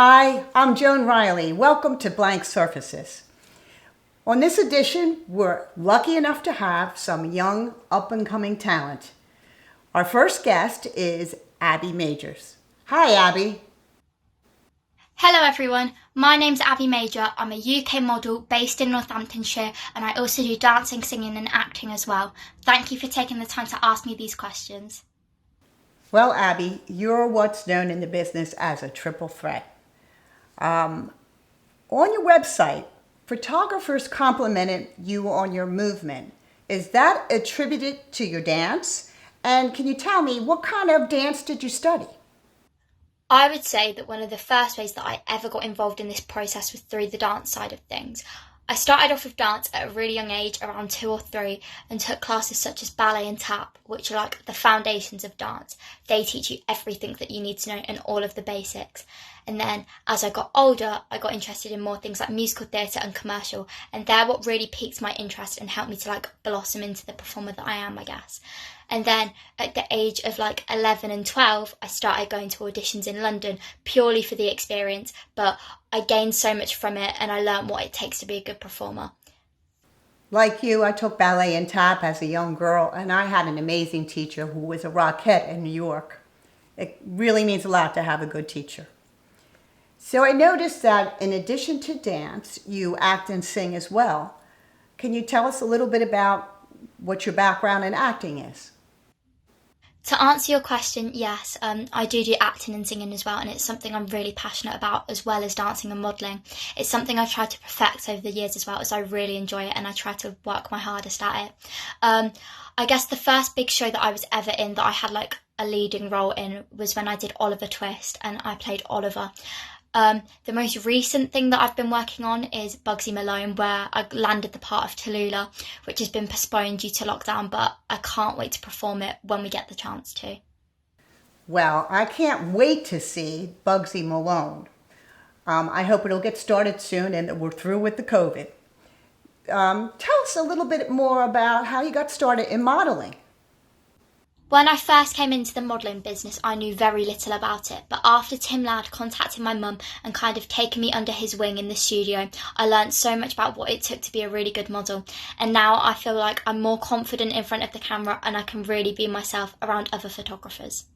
Hi, I'm Joan Reilly. Welcome to Blank Surfaces. On this edition, we're lucky enough to have some young, up-and-coming talent. Our first guest is Abbie Major. Hi, Abbie. Hello everyone, my name's Abbie Major. I'm a UK model based in Northamptonshire and I also do dancing, singing and acting as well. Thank you for taking the time to ask me these questions. Well, Abbie, you're what's known in the business as a triple threat. On your website, photographers complimented you on your movement. Is that attributed to your dance? And can you tell me, what kind of dance did you study? I would say that one of the first ways that I ever got involved in this process was through the dance side of things. I started off with dance at a really young age, around 2 or 3, and took classes such as ballet and tap, which are like the foundations of dance. They teach you everything that you need to know and all of the basics. And then as I got older, I got interested in more things like musical theatre and commercial, and they're what really piqued my interest and helped me to blossom into the performer that I am, I guess. And then at the age of 11 and 12, I started going to auditions in London purely for the experience, but I gained so much from it and I learned what it takes to be a good performer. Like you, I took ballet and tap as a young girl, and I had an amazing teacher who was a Rockette in New York. It really means a lot to have a good teacher. So I noticed that in addition to dance, you act and sing as well. Can you tell us a little bit about what your background in acting is? To answer your question, yes, I do acting and singing as well, and it's something I'm really passionate about, as well as dancing and modelling. It's something I've tried to perfect over the years as well, as I really enjoy it and I try to work my hardest at it. I guess the first big show that I was ever in that I had a leading role in was when I did Oliver Twist, and I played Oliver. The most recent thing that I've been working on is Bugsy Malone, where I landed the part of Tallulah, which has been postponed due to lockdown, but I can't wait to perform it when we get the chance to. Well, I can't wait to see Bugsy Malone. I hope it'll get started soon and that we're through with the COVID. Tell us a little bit more about how you got started in modeling. When I first came into the modelling business, I knew very little about it, but after Tim Ladd contacted my mum and kind of taken me under his wing in the studio, I learnt so much about what it took to be a really good model, and now I feel like I'm more confident in front of the camera and I can really be myself around other photographers.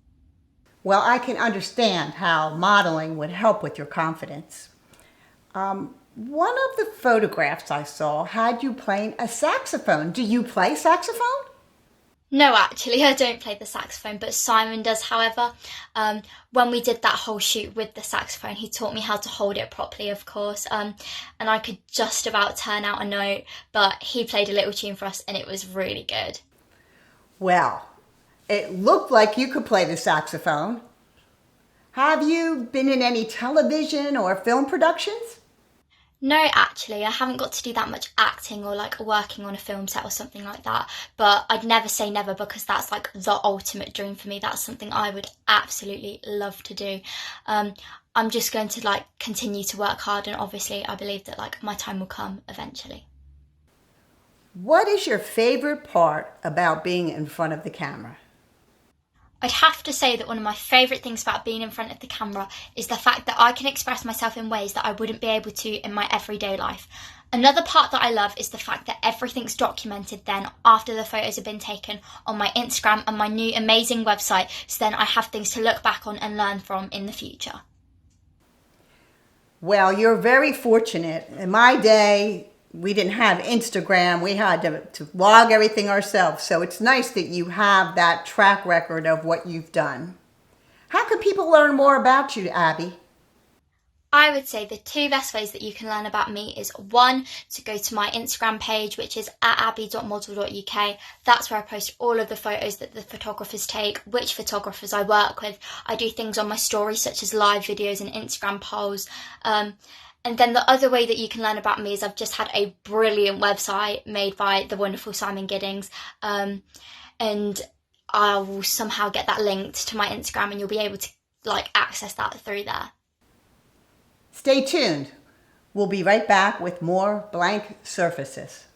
Well, I can understand how modeling would help with your confidence. One of the photographs I saw had you playing a saxophone. Do you play saxophone? No, actually, I don't play the saxophone, but Simon does, however. When we did that whole shoot with the saxophone, he taught me how to hold it properly, of course, and I could just about turn out a note, but he played a little tune for us and it was really good. Well, it looked like you could play the saxophone. Have you been in any television or film productions? No, actually, I haven't got to do that much acting or working on a film set or something like that, but I'd never say never because that's the ultimate dream for me. That's something I would absolutely love to do. I'm just going to continue to work hard, and obviously I believe that my time will come eventually. What is your favorite part about being in front of the camera? I'd have to say that one of my favourite things about being in front of the camera is the fact that I can express myself in ways that I wouldn't be able to in my everyday life. Another part that I love is the fact that everything's documented then after the photos have been taken on my Instagram and my new amazing website, so then I have things to look back on and learn from in the future. Well, you're very fortunate. In my day, we didn't have Instagram. We had to log everything ourselves. So it's nice that you have that track record of what you've done. How can people learn more about you, Abbie? I would say the 2 best ways that you can learn about me is 1, to go to my Instagram page, which is @abbie.model.uk. That's where I post all of the photos that the photographers take, which photographers I work with. I do things on my stories such as live videos and Instagram polls. And then the other way that you can learn about me is I've just had a brilliant website made by the wonderful Simon Giddings. And I will somehow get that linked to my Instagram and you'll be able to access that through there. Stay tuned. We'll be right back with more Blank Surfaces.